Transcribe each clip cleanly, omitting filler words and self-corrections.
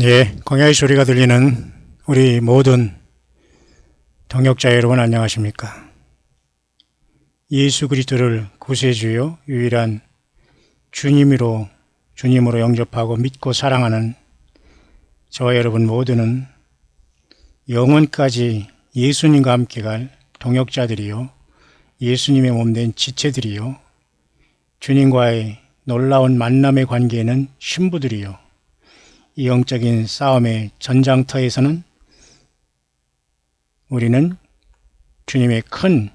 네, 광야의 소리가 들리는 우리 모든 동역자 여러분 안녕하십니까? 예수 그리스도를 구세주요 유일한 주님으로 영접하고 믿고 사랑하는 저와 여러분 모두는 영원까지 예수님과 함께 갈 동역자들이요, 예수님의 몸된 지체들이요, 주님과의 놀라운 만남의 관계에는 신부들이요, 이 영적인 싸움의 전장터에서는 우리는 주님의 큰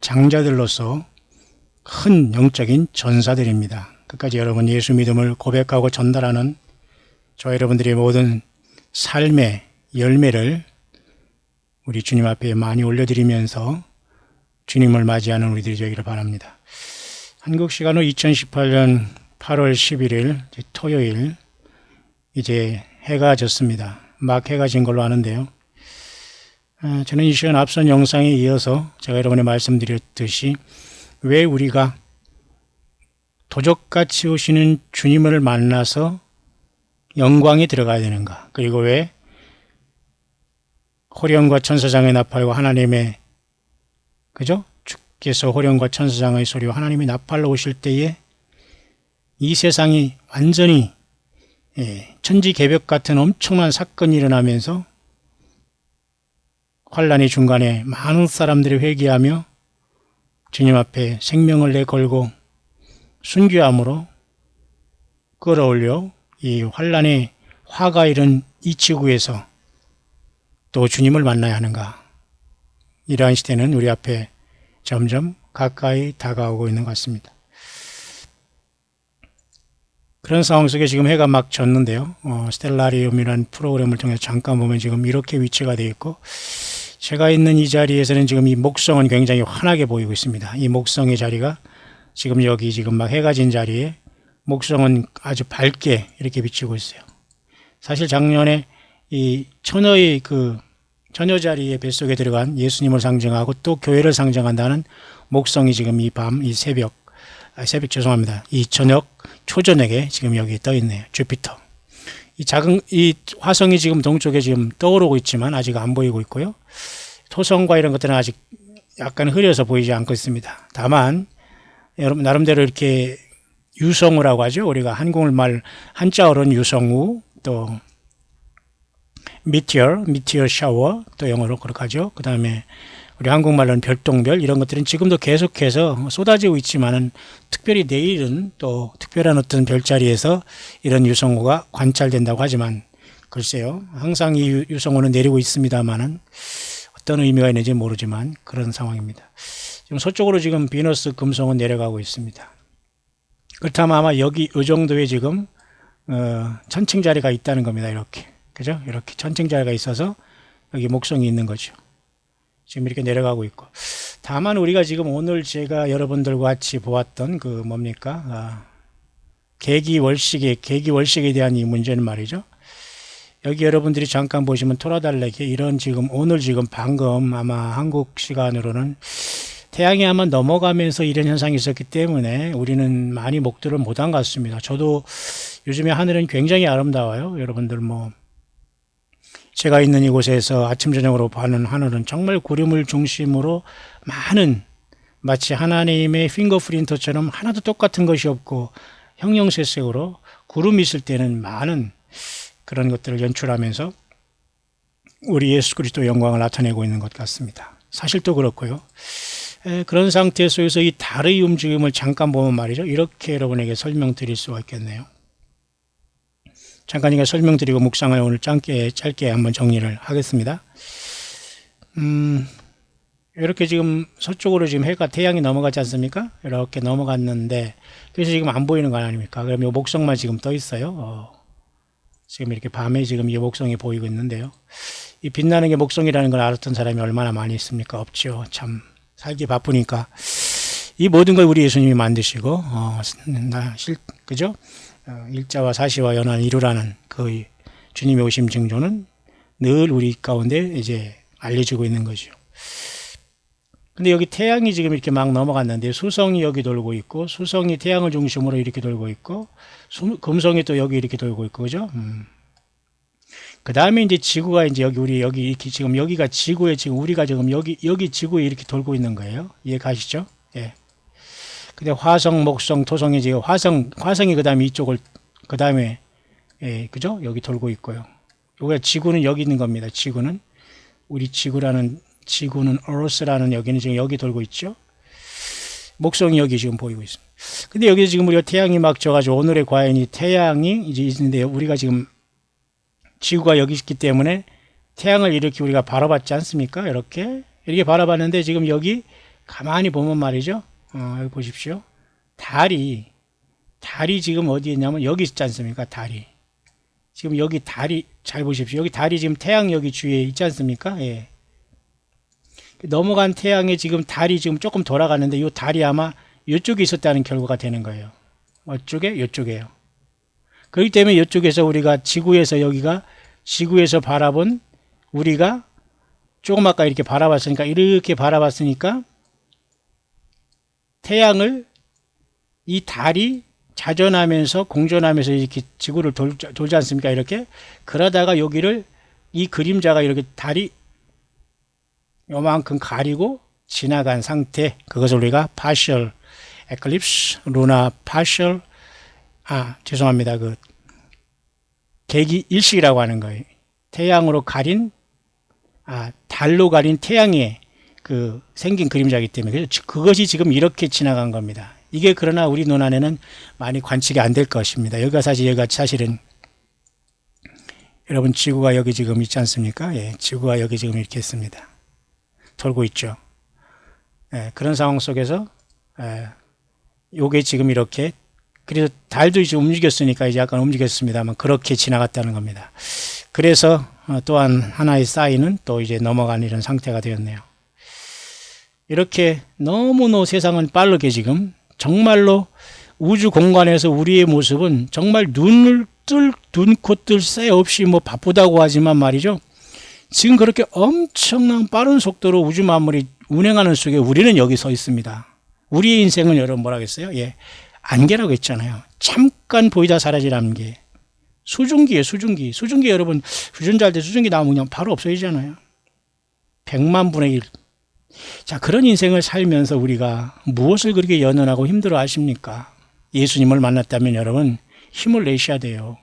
장자들로서 큰 영적인 전사들입니다. 끝까지 여러분 예수 믿음을 고백하고 전달하는 저 여러분들의 모든 삶의 열매를 우리 주님 앞에 많이 올려드리면서 주님을 맞이하는 우리들이 되기를 바랍니다. 한국 시간으로 2018년 8월 11일 토요일, 이제 해가 졌습니다. 막 해가 진 걸로 아는데요. 저는 이 시간 앞선 영상에 이어서 제가 여러분에 말씀드렸듯이 왜 우리가 도적같이 오시는 주님을 만나서 영광에 들어가야 되는가, 그리고 왜 호련과 천사장의 나팔과 하나님의 주께서 호련과 천사장의 소리와 하나님의 나팔로 오실 때에 이 세상이 완전히 천지개벽 같은 엄청난 사건이 일어나면서 환란의 중간에 많은 사람들이 회개하며 주님 앞에 생명을 내걸고 순교함으로 끌어올려 이 환란의 화가 이른 이 지구에서 또 주님을 만나야 하는가, 이러한 시대는 우리 앞에 점점 가까이 다가오고 있는 것 같습니다. 그런 상황 속에 지금 해가 막 졌는데요. 스텔라리움이라는 프로그램을 통해서 잠깐 보면 지금 이렇게 위치가 되어 있고, 제가 있는 이 자리에서는 지금 이 목성은 굉장히 환하게 보이고 있습니다. 이 목성의 자리가 지금 여기 지금 막 해가 진 자리에 목성은 아주 밝게 이렇게 비치고 있어요. 사실 작년에 이 처녀의 처녀 자리의 뱃속에 들어간 예수님을 상징하고 또 교회를 상징한다는 목성이 지금 이 새벽 죄송합니다. 이 초저녁에 지금 여기 떠 있네요. 주피터. 이 화성이 지금 동쪽에 지금 떠오르고 있지만 아직 안 보이고 있고요. 토성과 이런 것들은 아직 약간 흐려서 보이지 않고 있습니다. 다만 여러분 나름대로 이렇게 유성우라고 하죠. 우리가 한국말 한자어로는 유성우, 또 미티어 샤워, 또 영어로 그렇게 하죠. 그 다음에 우리 한국말로는 별똥별, 이런 것들은 지금도 계속해서 쏟아지고 있지만은 특별히 내일은 또 특별한 어떤 별자리에서 이런 유성우가 관찰된다고 하지만, 글쎄요, 항상 이 유성우는 내리고 있습니다만은 어떤 의미가 있는지 모르지만 그런 상황입니다. 지금 서쪽으로 지금 비너스 금성은 내려가고 있습니다. 그렇다면 아마 여기 이 정도의 지금 천칭 자리가 있다는 겁니다. 이렇게, 그죠? 이렇게 천칭 자리가 있어서 여기 목성이 있는 거죠. 지금 이렇게 내려가고 있고, 다만 우리가 지금 오늘 제가 여러분들과 같이 보았던 계기월식에 대한 이 문제는 말이죠. 여기 여러분들이 잠깐 보시면 토라달렉에 이런 지금 오늘 지금 방금 아마 한국 시간으로는 태양이 아마 넘어가면서 이런 현상이 있었기 때문에 우리는 많이 목도를 못한 것 같습니다. 저도 요즘에 하늘은 굉장히 아름다워요. 여러분들 제가 있는 이곳에서 아침 저녁으로 보는 하늘은 정말 구름을 중심으로 많은, 마치 하나님의 핑거프린터처럼 하나도 똑같은 것이 없고 형형색색으로 구름이 있을 때는 많은 그런 것들을 연출하면서 우리 예수 그리스도 영광을 나타내고 있는 것 같습니다. 사실 또 그렇고요. 그런 상태 속에서 이 달의 움직임을 잠깐 보면 말이죠, 이렇게 여러분에게 설명드릴 수가 있겠네요. 잠깐 설명드리고 묵상을 오늘 짧게 한번 정리를 하겠습니다. 이렇게 지금 서쪽으로 지금 태양이 넘어가지 않습니까? 이렇게 넘어갔는데, 그래서 지금 안 보이는 거 아닙니까? 그럼 이 목성만 지금 떠 있어요. 지금 이렇게 밤에 지금 이 목성이 보이고 있는데요. 이 빛나는 게 목성이라는 걸 알았던 사람이 얼마나 많이 있습니까? 없죠. 참 살기 바쁘니까. 이 모든 걸 우리 예수님이 만드시고, 그죠? 일자와 사시와 연한 이루라는 그 주님의 오심 징조는 늘 우리 가운데 이제 알려지고 있는 거죠. 근데 여기 태양이 지금 이렇게 막 넘어갔는데, 수성이 여기 돌고 있고, 수성이 태양을 중심으로 이렇게 돌고 있고, 금성이 또 여기 이렇게 돌고 있고, 그죠? 그 다음에 이제 지구가 이제 우리 여기 이렇게 지금 여기가 지구에 지금 우리가 지금 여기 지구에 이렇게 돌고 있는 거예요. 이해 가시죠? 예. 근데 화성, 목성, 토성이 지금 화성이 그 다음에 이쪽을 그 다음에 예, 그죠? 여기 돌고 있고요. 여기가 지구는 여기 있는 겁니다. 지구는 우리 지구는 Earth라는 여기는 지금 여기 돌고 있죠. 목성이 여기 지금 보이고 있습니다. 근데 여기 지금 우리가 태양이 막 져가지고 오늘의 과연이 태양이 이제 있는데 우리가 지금 지구가 여기 있기 때문에 태양을 이렇게 우리가 바라봤지 않습니까? 이렇게 바라봤는데 지금 여기 가만히 보면 말이죠. 여기 보십시오. 달이 지금 어디에 있냐면 여기 있지 않습니까? 달이. 지금 여기 달이 잘 보십시오. 여기 달이 지금 태양 여기 주위에 있지 않습니까? 예. 넘어간 태양에 지금 달이 지금 조금 돌아가는데 이 달이 아마 이쪽에 있었다는 결과가 되는 거예요. 어쪽에? 이쪽에요. 그렇기 때문에 이쪽에서 우리가 여기가 지구에서 바라본 우리가 조금 아까 이렇게 바라봤으니까 태양을 이 달이 자전하면서 공전하면서 이렇게 지구를 돌지 않습니까? 이렇게 그러다가 여기를 이 그림자가 이렇게 달이 요만큼 가리고 지나간 상태, 그것을 우리가 partial eclipse, lunar partial, 죄송합니다. 그 개기 일식이라고 하는 거예요. 태양으로 가린, 달로 가린 태양의 그 생긴 그림자이기 때문에 그래서 그것이 지금 이렇게 지나간 겁니다. 이게 그러나 우리 눈안에는 많이 관측이 안 될 것입니다. 여기가 사실은 여러분 지구가 여기 지금 있지 않습니까? 예, 지구가 여기 지금 이렇게 있습니다. 돌고 있죠. 예, 그런 상황 속에서 요게 지금 이렇게 그래서 달도 이제 움직였으니까 이제 약간 움직였습니다만 그렇게 지나갔다는 겁니다. 그래서 또한 하나의 사인은 또 이제 넘어간 이런 상태가 되었네요. 이렇게 너무너무 세상은 빠르게 지금 정말로 우주 공간에서 우리의 모습은 정말 눈, 코 뜰 새 없이 뭐 바쁘다고 하지만 말이죠. 지금 그렇게 엄청난 빠른 속도로 우주 만물이 운행하는 속에 우리는 여기 서 있습니다. 우리의 인생은 여러분 뭐라겠어요? 예, 안개라고 했잖아요. 잠깐 보이다 사라질 안개. 수증기예요, 수증기. 수증기 여러분 휴전자할 때 수증기 나오면 그냥 바로 없어지잖아요. 100만 분의 1. 자, 그런 인생을 살면서 우리가 무엇을 그렇게 연연하고 힘들어 하십니까? 예수님을 만났다면 여러분 힘을 내셔야 돼요.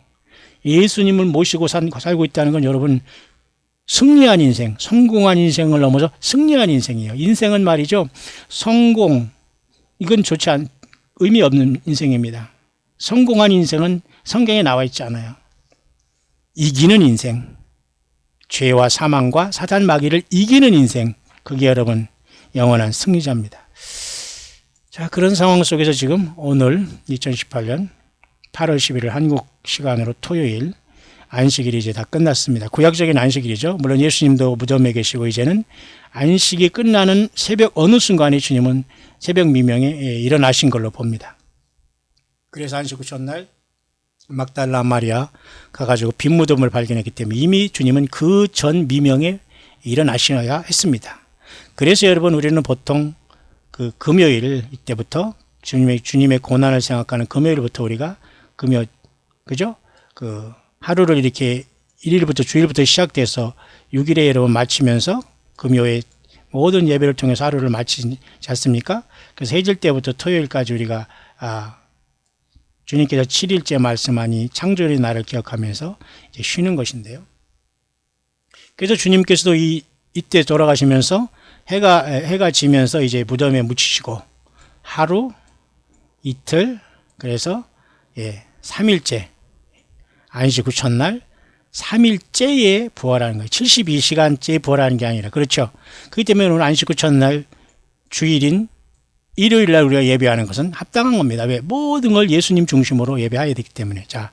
예수님을 모시고 살고 있다는 건 여러분 승리한 인생, 성공한 인생을 넘어서 승리한 인생이에요. 인생은 말이죠. 성공, 이건 의미 없는 인생입니다. 성공한 인생은 성경에 나와 있지 않아요. 이기는 인생, 죄와 사망과 사단 마귀를 이기는 인생, 그게 여러분 영원한 승리자입니다. 자, 그런 상황 속에서 지금 오늘 2018년 8월 11일 한국 시간으로 토요일 안식일이 이제 다 끝났습니다. 구약적인 안식일이죠. 물론 예수님도 무덤에 계시고 이제는 안식이 끝나는 새벽 어느 순간에 주님은 새벽 미명에 일어나신 걸로 봅니다. 그래서 안식 후 첫날 막달라 마리아 가가지고 빈 무덤을 발견했기 때문에 이미 주님은 그 전 미명에 일어나셔야 했습니다. 그래서 여러분 우리는 보통 그 금요일 이때부터 주님의 고난을 생각하는 금요일부터 우리가 그죠? 그 하루를 이렇게 1일부터 주일부터 시작돼서 6일에 여러분 마치면서 금요일 모든 예배를 통해서 하루를 마치지 않습니까? 그래서 해질 때부터 토요일까지 우리가 주님께서 7일째 말씀하니 창조의 날을 기억하면서 이제 쉬는 것인데요. 그래서 주님께서도 이때 돌아가시면서 해가 지면서 이제 무덤에 묻히시고 하루, 이틀, 그래서 3일째 안식 후 첫날 3일째에 부활하는 거예요. 72시간째에 부활하는 게 아니라 그렇죠. 그렇기 때문에 오늘 안식 후 첫날 주일인 일요일 날 우리가 예배하는 것은 합당한 겁니다. 왜? 모든 걸 예수님 중심으로 예배해야 되기 때문에. 자,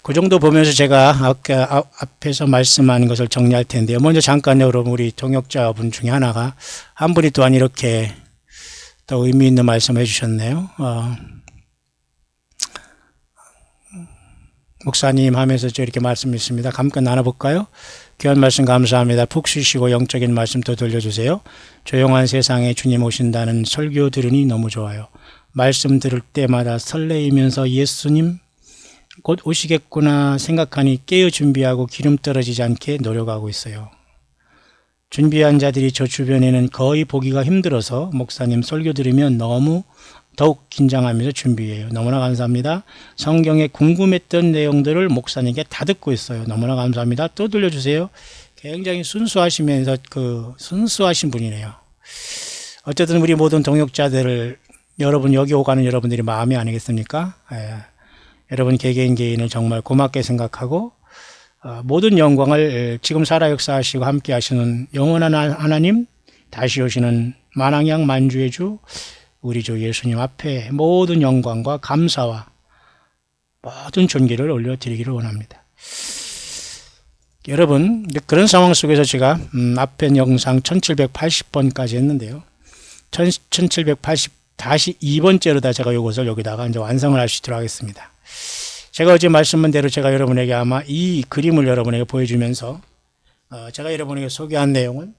그 정도 보면서 제가 아까 앞에서 말씀하는 것을 정리할 텐데요. 먼저 잠깐 여러분 우리 동역자분 중에 하나가 한 분이 또한 이렇게 또 의미 있는 말씀을 해주셨네요. 목사님 하면서 저 이렇게 말씀했습니다. 함께 나눠볼까요? 귀한 말씀 감사합니다. 푹 쉬시고 영적인 말씀 또 들려주세요. 조용한 세상에 주님 오신다는 설교 들으니 너무 좋아요. 말씀 들을 때마다 설레이면서 예수님 곧 오시겠구나 생각하니 깨어 준비하고 기름 떨어지지 않게 노력하고 있어요. 준비한 자들이 저 주변에는 거의 보기가 힘들어서 목사님 설교 들으면 너무 더욱 긴장하면서 준비해요. 너무나 감사합니다. 성경에 궁금했던 내용들을 목사님께 다 듣고 있어요. 너무나 감사합니다. 또 들려주세요. 굉장히 순수하시면서 순수하신 분이네요. 어쨌든 우리 모든 동역자들을 여러분 여기 오가는 여러분들이 마음이 아니겠습니까? 여러분 개개인을 정말 고맙게 생각하고 모든 영광을 지금 살아 역사하시고 함께 하시는 영원한 하나님, 다시 오시는 만왕양 만주의 주 우리 주 예수님 앞에 모든 영광과 감사와 모든 존귀를 올려드리기를 원합니다. 여러분, 그런 상황 속에서 제가 앞에 영상 1780번까지 했는데요. 1782번째로다 제가 이것을 여기다가 이제 완성을 할 수 있도록 하겠습니다. 제가 어제 말씀한 대로 제가 여러분에게 아마 이 그림을 여러분에게 보여주면서 제가 여러분에게 소개한 내용은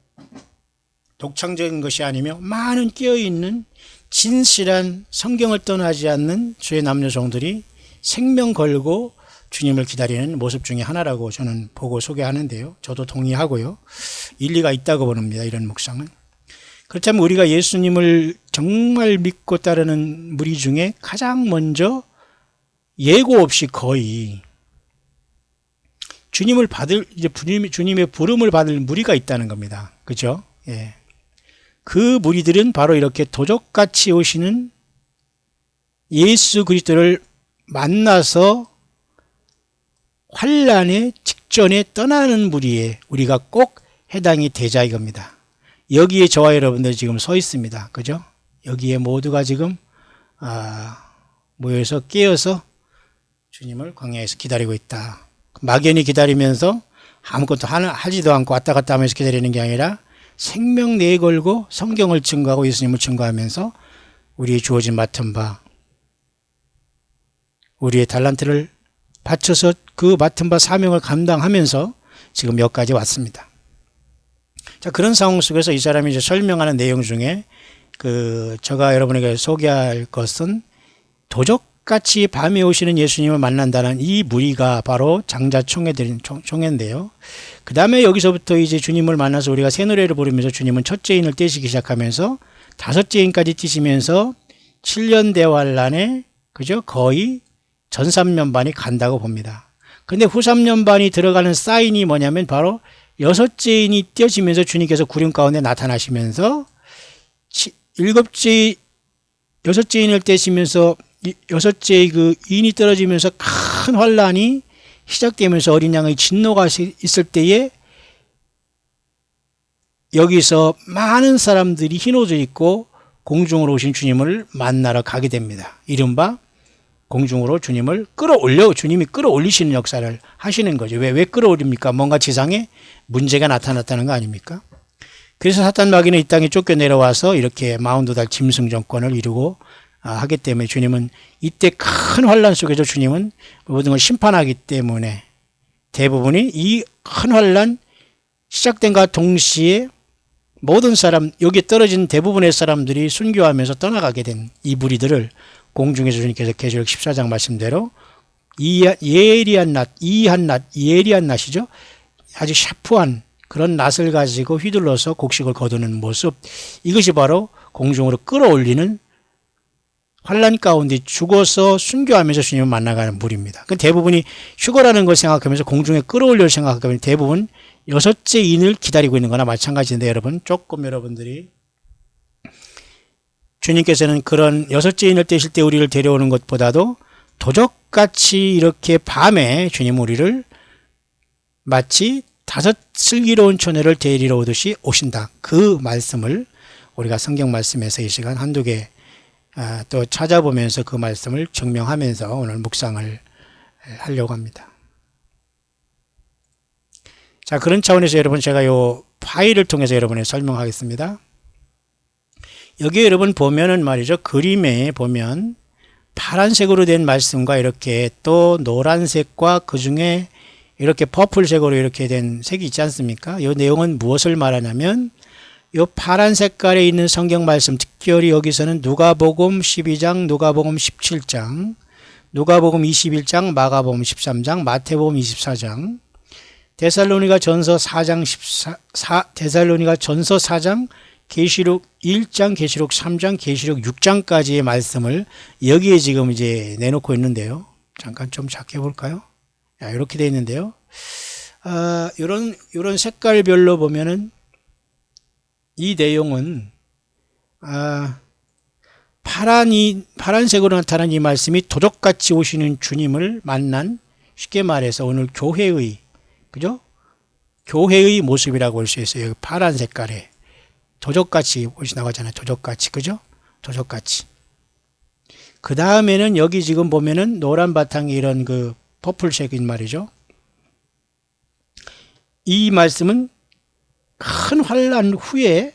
독창적인 것이 아니며 많은 깨어있는 진실한 성경을 떠나지 않는 주의 남녀종들이 생명 걸고 주님을 기다리는 모습 중에 하나라고 저는 보고 소개하는데요. 저도 동의하고요. 일리가 있다고 봅니다. 이런 묵상은. 그렇다면 우리가 예수님을 정말 믿고 따르는 무리 중에 가장 먼저 예고 없이 거의 주님의 부름을 받을 무리가 있다는 겁니다. 그죠? 예. 그 무리들은 바로 이렇게 도적같이 오시는 예수 그리스도를 만나서 환란의 직전에 떠나는 무리에 우리가 꼭 해당이 되자 이겁니다. 여기에 저와 여러분들 지금 서 있습니다. 그죠? 여기에 모두가 지금 모여서 깨어서 주님을 광야에서 기다리고 있다. 막연히 기다리면서 아무것도 하지도 않고 왔다 갔다 하면서 기다리는 게 아니라 생명 내걸고 성경을 증거하고 예수님을 증거하면서 우리의 주어진 맡은 바, 우리의 달란트를 바쳐서 그 맡은 바 사명을 감당하면서 지금 여기까지 왔습니다. 자, 그런 상황 속에서 이 사람이 이제 설명하는 내용 중에 제가 여러분에게 소개할 것은 도적같이 밤에 오시는 예수님을 만난다는 이 무리가 바로 장자 총회인데요. 그 다음에 여기서부터 이제 주님을 만나서 우리가 새 노래를 부르면서 주님은 첫째 인을 떼시기 시작하면서 다섯째 인까지 떼시면서 7년 대환란에 그죠? 거의 전 3년반이 간다고 봅니다. 근데 후 3년반이 들어가는 사인이 뭐냐면 바로 여섯째 인이 떼어지면서 주님께서 구름 가운데 나타나시면서 여섯째 인을 떼시면서 여섯째 그 인이 떨어지면서 큰 환란이 시작되면서 어린 양의 진노가 있을 때에 여기서 많은 사람들이 흰 옷을 입고 공중으로 오신 주님을 만나러 가게 됩니다. 이른바 공중으로 주님이 끌어올리시는 역사를 하시는 거죠. 왜 끌어올립니까? 뭔가 지상에 문제가 나타났다는 거 아닙니까? 그래서 사탄 마귀는 이 땅에 쫓겨 내려와서 이렇게 마운드달 짐승 정권을 이루고 하기 때문에 주님은 이때 큰 환란 속에서 주님은 모든 걸 심판하기 때문에 대부분이 이 큰 환란 시작된과 동시에 모든 사람, 여기에 떨어진 대부분의 사람들이 순교하면서 떠나가게 된 이 무리들을 공중에서 주님께서 계시록 14장 말씀대로 예리한 낫이죠. 아주 샤프한 그런 낫을 가지고 휘둘러서 곡식을 거두는 모습, 이것이 바로 공중으로 끌어올리는 환란 가운데 죽어서 순교하면서 주님을 만나가는 무리입니다. 그 대부분이 휴거라는 걸 생각하면서 공중에 끌어올려 생각하면 대부분 여섯째 인을 기다리고 있는 거나 마찬가지인데 여러분, 조금 여러분들이 주님께서는 그런 여섯째 인을 떼실 때 우리를 데려오는 것보다도 도적같이 이렇게 밤에 주님 우리를 마치 다섯 슬기로운 처녀를 데리러 오듯이 오신다. 그 말씀을 우리가 성경 말씀에서 이 시간 한두 개 또 찾아보면서 그 말씀을 증명하면서 오늘 묵상을 하려고 합니다. 자, 그런 차원에서 여러분 제가 이 파일을 통해서 여러분에게 설명하겠습니다. 여기 여러분 보면은 말이죠. 그림에 보면 파란색으로 된 말씀과 이렇게 또 노란색과 그 중에 이렇게 퍼플색으로 이렇게 된 색이 있지 않습니까? 이 내용은 무엇을 말하냐면 이 파란 색깔에 있는 성경 말씀, 특별히 여기서는 누가복음 12장, 누가복음 17장, 누가복음 21장, 마가복음 13장, 마태복음 24장, 데살로니가 전서 4장 데살로니가 전서 4장, 계시록 1장, 계시록 3장, 계시록 6장까지의 말씀을 여기에 지금 이제 내놓고 있는데요. 잠깐 좀 작게 볼까요? 이렇게 되어 있는데요. 이런 색깔별로 보면은 이 내용은 파란색으로 나타난 이 말씀이 도적같이 오시는 주님을 만난, 쉽게 말해서 오늘 교회의, 그죠? 교회의 모습이라고 볼 수 있어요. 파란 색깔에 도적같이 오시나고 하잖아요. 도적같이, 그죠? 도적같이. 그 다음에는 여기 지금 보면은 노란 바탕에 이런 그 퍼플색인 말이죠. 이 말씀은 큰 환란 후에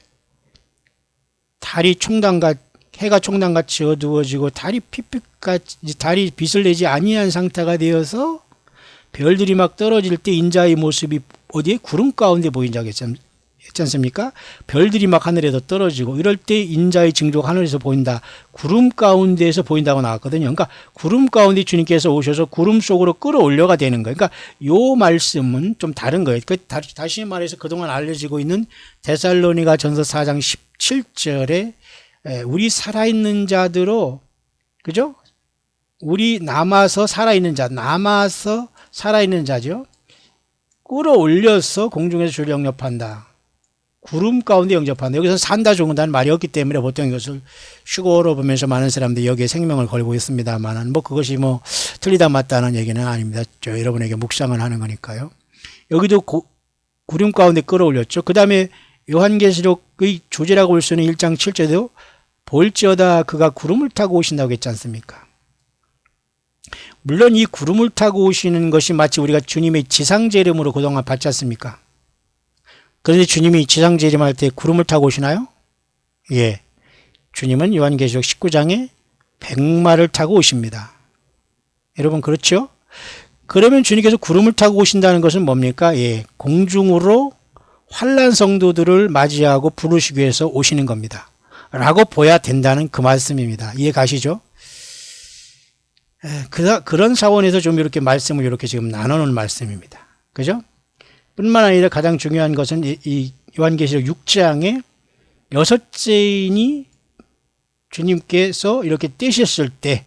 달이 총단같이, 해가 총단같이 어두워지고 달이 핏빛같이, 달이 빛을 내지 아니한 상태가 되어서 별들이 막 떨어질 때 인자의 모습이 어디에? 구름 가운데 보인다고 했지 않습니까? 별들이 막 하늘에서 떨어지고 이럴 때 인자의 징조가 하늘에서 보인다. 구름 가운데에서 보인다고 나왔거든요. 그러니까 구름 가운데 주님께서 오셔서 구름 속으로 끌어올려가 되는 거예요. 그러니까 요 말씀은 좀 다른 거예요. 다시 말해서 그동안 알려지고 있는 데살로니가 전서 4장 17절에 우리 살아있는 자들로, 그죠? 우리 남아서 살아있는 자죠. 끌어올려서 공중에서 주를 영접한다. 구름 가운데 영접한다. 여기서 산다 죽는다는 말이 없기 때문에 보통 이것을 휴거로 보면서 많은 사람들이 여기에 생명을 걸고 있습니다만, 그것이 틀리다 맞다는 얘기는 아닙니다. 여러분에게 묵상을 하는 거니까요. 여기도 구름 가운데 끌어올렸죠. 그 다음에 요한계시록의 주제라고 볼 수 있는 1장 7절에도 볼지어다 그가 구름을 타고 오신다고 했지 않습니까? 물론 이 구름을 타고 오시는 것이 마치 우리가 주님의 지상재림으로 그동안 봤지 않습니까? 그런데 주님이 지상재림할 때 구름을 타고 오시나요? 예. 주님은 요한계시록 19장에 백마를 타고 오십니다. 여러분 그렇죠? 그러면 주님께서 구름을 타고 오신다는 것은 뭡니까? 예. 공중으로 환난 성도들을 맞이하고 부르시기 위해서 오시는 겁니다. 라고 보야 된다는 그 말씀입니다. 이해 가시죠? 그런 차원에서 좀 이렇게 말씀을 이렇게 지금 나눠놓은 말씀입니다. 그죠? 뿐만 아니라 가장 중요한 것은 이 요한계시록 6장에 6째인이 주님께서 이렇게 떼셨을 때,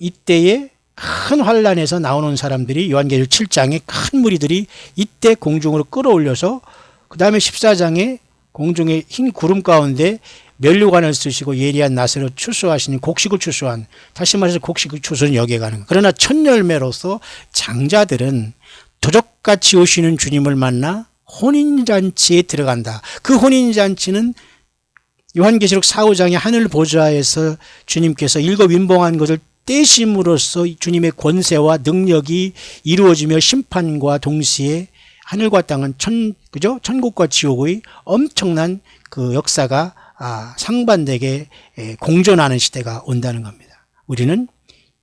이때에 큰 환란에서 나오는 사람들이 요한계시록 7장에 큰 무리들이 이때 공중으로 끌어올려서 그 다음에 14장에 공중의 흰 구름 가운데 면류관을 쓰시고 예리한 낫으로 추수하시니 곡식을 추수한, 다시 말해서 곡식을 추수는 여기에 가는 거예요. 그러나 첫 열매로서 장자들은 도적같이 오시는 주님을 만나 혼인잔치에 들어간다. 그 혼인잔치는 요한계시록 4, 5장의 하늘 보좌에서 주님께서 일곱 인봉한 것을 떼심으로써 주님의 권세와 능력이 이루어지며 심판과 동시에 하늘과 땅은 천국과 지옥의 엄청난 그 역사가 상반되게 공존하는 시대가 온다는 겁니다. 우리는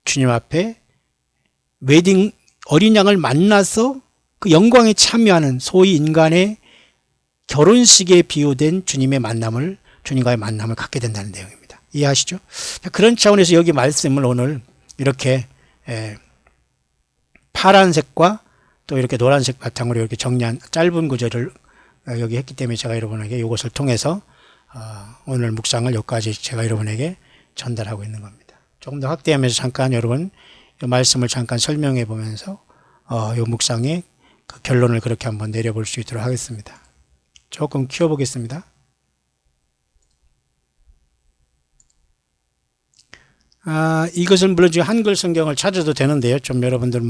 주님 앞에 웨딩 어린 양을 만나서 그 영광에 참여하는 소위 인간의 결혼식에 비유된 주님과의 만남을 갖게 된다는 내용입니다. 이해하시죠? 그런 차원에서 여기 말씀을 오늘 이렇게 파란색과 또 이렇게 노란색 바탕으로 이렇게 정리한 짧은 구절을 여기 했기 때문에 제가 여러분에게 이것을 통해서 오늘 묵상을 여기까지 제가 여러분에게 전달하고 있는 겁니다. 조금 더 확대하면서 잠깐 여러분 이 말씀을 잠깐 설명해 보면서 이 묵상의 그 결론을 그렇게 한번 내려볼 수 있도록 하겠습니다. 조금 키워보겠습니다. 이것은 물론 지금 한글 성경을 찾아도 되는데요. 좀 여러분들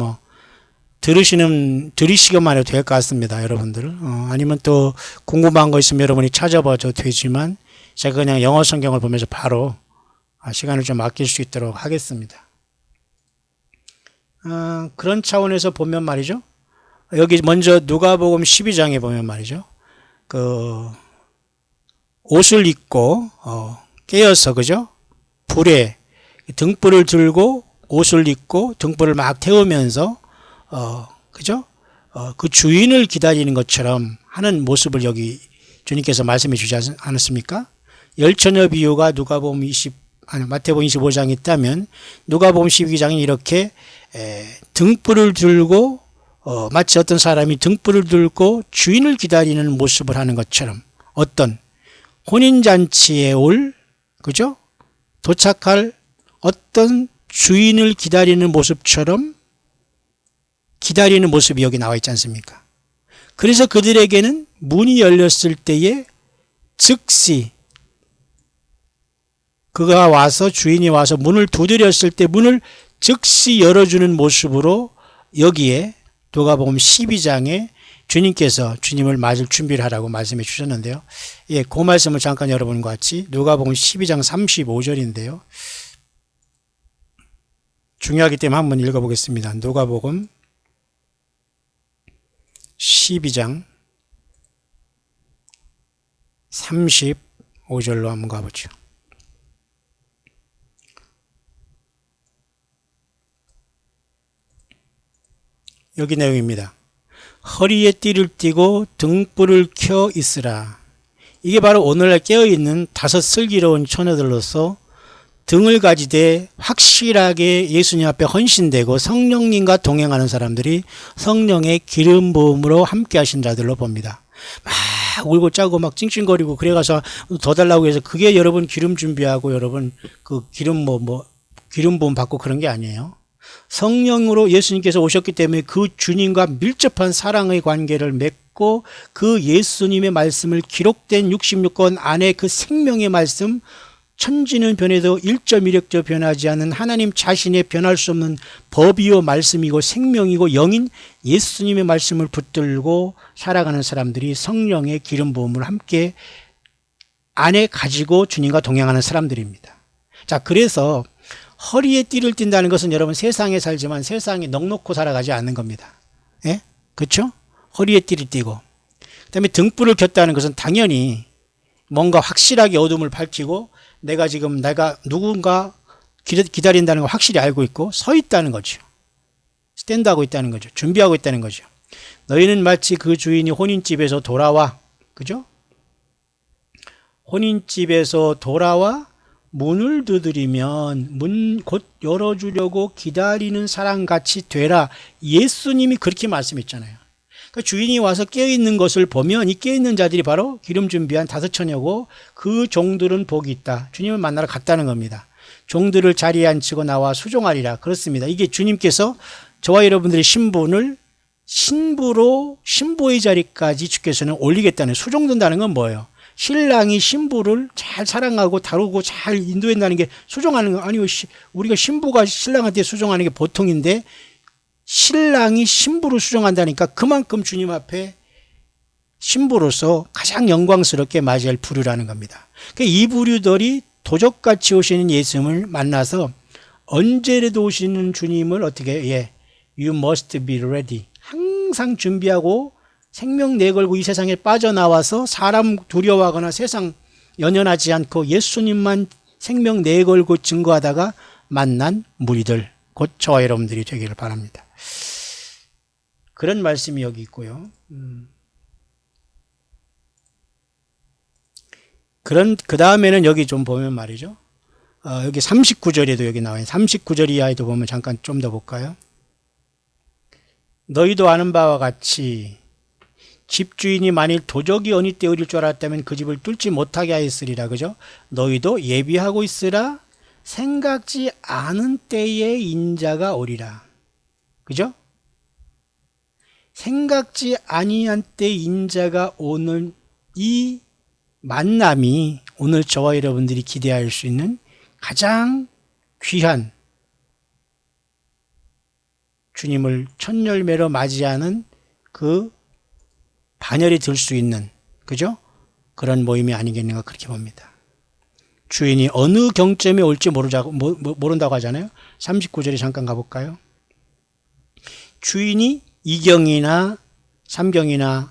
들으시기만 해도 될 것 같습니다. 여러분들. 아니면 또 궁금한 거 있으면 여러분이 찾아봐도 되지만 제가 그냥 영어 성경을 보면서 바로 시간을 좀 아낄 수 있도록 하겠습니다. 그런 차원에서 보면 말이죠. 여기 먼저 누가복음 12장에 보면 말이죠. 그 옷을 입고 깨어서 그죠? 불에 등불을 들고 옷을 입고 등불을 막 태우면서 그죠? 그 주인을 기다리는 것처럼 하는 모습을 여기 주님께서 말씀해 주지 않았습니까? 열처녀 비유가 누가복음 마태복음 25장이 있다면 누가복음 12장이 이렇게 등불을 들고 마치 어떤 사람이 등불을 들고 주인을 기다리는 모습을 하는 것처럼 어떤 혼인잔치에 올 그죠? 도착할 어떤 주인을 기다리는 모습처럼 기다리는 모습이 여기 나와 있지 않습니까? 그래서 그들에게는 문이 열렸을 때에 즉시 그가 와서 주인이 와서 문을 두드렸을 때 문을 즉시 열어주는 모습으로 여기에 누가복음 12장에 주님께서 주님을 맞을 준비를 하라고 말씀해 주셨는데요. 예, 그 말씀을 잠깐 여러분과 같이 누가복음 12장 35절인데요. 중요하기 때문에 한번 읽어보겠습니다. 누가복음 12장 35절로 한번 가보죠. 여기 내용입니다. 허리에 띠를 띠고 등불을 켜 있으라. 이게 바로 오늘날 깨어있는 다섯 슬기로운 처녀들로서 등을 가지되 확실하게 예수님 앞에 헌신되고 성령님과 동행하는 사람들이 성령의 기름 부음으로 함께 하신 자들로 봅니다. 막 울고 짜고 막 찡찡거리고 그래가서 더 달라고 해서 그게 여러분 기름 준비하고 여러분 그 기름 기름 부음 받고 그런 게 아니에요. 성령으로 예수님께서 오셨기 때문에 그 주님과 밀접한 사랑의 관계를 맺고 그 예수님의 말씀을 기록된 66권 안에 그 생명의 말씀 천지는 변해도 1.1획도 변하지 않는 하나님 자신의 변할 수 없는 법이요 말씀이고 생명이고 영인 예수님의 말씀을 붙들고 살아가는 사람들이 성령의 기름 부음을 함께 안에 가지고 주님과 동행하는 사람들입니다. 자, 그래서 허리에 띠를 띈다는 것은 여러분 세상에 살지만 세상에 넋놓고 살아가지 않는 겁니다. 예? 그렇죠? 허리에 띠를 띠고 그다음에 등불을 켰다는 것은 당연히 뭔가 확실하게 어둠을 밝히고 내가 누군가 기다린다는 걸 확실히 알고 있고 서 있다는 거죠. 스탠드하고 있다는 거죠. 준비하고 있다는 거죠. 너희는 마치 그 주인이 혼인집에서 돌아와 그죠? 혼인집에서 돌아와 문을 두드리면 문 곧 열어주려고 기다리는 사람같이 되라. 예수님이 그렇게 말씀했잖아요. 그러니까 주인이 와서 깨어있는 것을 보면 이 깨어있는 자들이 바로 기름 준비한 다섯 처녀고 그 종들은 복이 있다. 주님을 만나러 갔다는 겁니다. 종들을 자리에 앉히고 나와 수종하리라. 그렇습니다. 이게 주님께서 저와 여러분들의 신분을 신부의 자리까지 주께서는 올리겠다는 수종된다는 건 뭐예요? 신랑이 신부를 잘 사랑하고 다루고 잘 인도한다는 게 수종하는 거 아니고 우리가 신부가 신랑한테 수종하는 게 보통인데 신랑이 신부를 수종한다니까 그만큼 주님 앞에 신부로서 가장 영광스럽게 맞이할 부류라는 겁니다. 이 부류들이 도적같이 오시는 예수님을 만나서 언제라도 오시는 주님을 어떻게 You must be ready. 항상 준비하고 생명 내걸고 이 세상에 빠져나와서 사람 두려워하거나 세상 연연하지 않고 예수님만 생명 내걸고 증거하다가 만난 무리들 곧 저와 여러분들이 되기를 바랍니다. 그런 말씀이 여기 있고요. 그 다음에는 여기 좀 보면 말이죠. 여기 39절에도 여기 나와요. 39절 이하에도 보면 잠깐 좀 더 볼까요? 너희도 아는 바와 같이 집주인이 만일 도적이 어느 때 어릴 줄 알았다면 그 집을 뚫지 못하게 하였으리라. 그죠? 너희도 예비하고 있으라. 생각지 않은 때에 인자가 오리라. 그죠? 생각지 아니한 때 인자가 오는 이 만남이 오늘 저와 여러분들이 기대할 수 있는 가장 귀한 주님을 첫 열매로 맞이하는 그 반열이 들 수 있는 그죠? 그런 모임이 아니겠는가 그렇게 봅니다. 주인이 어느 경점에 올지 모른다고 하잖아요. 39절에 잠깐 가볼까요? 주인이 2경이나 3경이나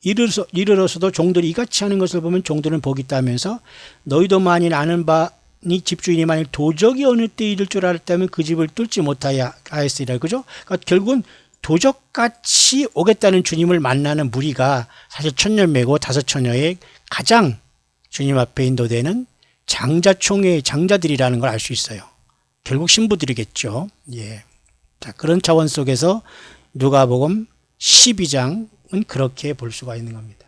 이르러서도 종들이 이같이 하는 것을 보면 종들은 복이 있다면서 너희도 만일 아는 바니 집주인이 만일 도적이 어느 때 이를 줄 알았다면 그 집을 뚫지 못하여 하였으리라. 그죠? 그러니까 결국은 도적같이 오겠다는 주님을 만나는 무리가 사실 첫 열매고 다섯 처녀의 가장 주님 앞에 인도되는 장자총회의 장자들이라는 걸 알 수 있어요. 결국 신부들이겠죠. 예. 자, 그런 차원 속에서 누가복음 12장은 그렇게 볼 수가 있는 겁니다.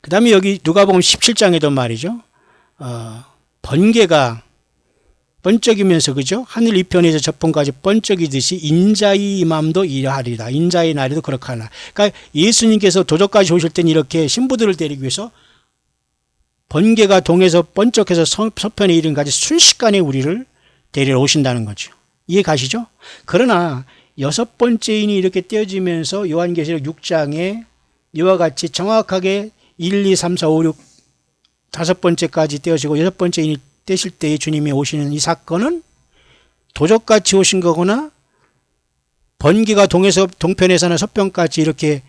그 다음에 여기 누가복음 17장에도 말이죠. 번개가 번쩍이면서, 그죠? 하늘 이편에서 저편까지 번쩍이듯이 인자의 임함도 이러하리라. 인자의 날에도 그렇게 하나. 그러니까 예수님께서 도적까지 오실 땐 이렇게 신부들을 데리기 위해서 번개가 동에서 번쩍해서 서편에 이른까지 순식간에 우리를 데리러 오신다는 거죠. 이해 가시죠? 그러나 여섯 번째 인이 이렇게 떼어지면서 요한계시록 6장에 이와 같이 정확하게 1, 2, 3, 4, 5, 6 다섯 번째까지 떼어지고 여섯 번째 인이 떼실 때에 주님이 오시는 이 사건은 도적같이 오신 거거나 번개가 동편에서는 서편까지 이렇게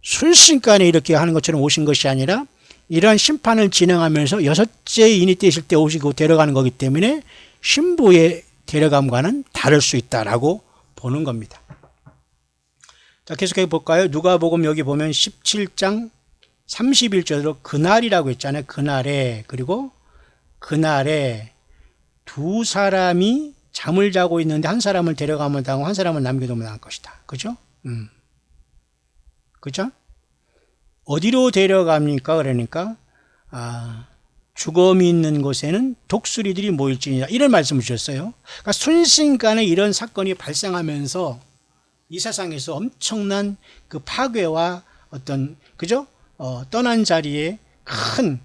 순식간에 이렇게 하는 것처럼 오신 것이 아니라 이러한 심판을 진행하면서 여섯째 인이 떼실 때 오시고 데려가는 거기 때문에 신부의 데려감과는 다를 수 있다라고 보는 겁니다. 자, 계속해 볼까요? 누가복음 여기 보면 17장 31절로 그날이라고 했잖아요. 그날에, 그리고 그날에 두 사람이 잠을 자고 있는데 한 사람을 데려가면 당하고 한 사람을 남겨두면 당할 것이다. 그죠? 그죠? 어디로 데려갑니까? 그러니까 죽음이 있는 곳에는 독수리들이 모일지니라, 이런 말씀을 주셨어요. 그러니까 순식간에 이런 사건이 발생하면서 이 세상에서 엄청난 그 파괴와 어떤, 그죠? 떠난 자리에 큰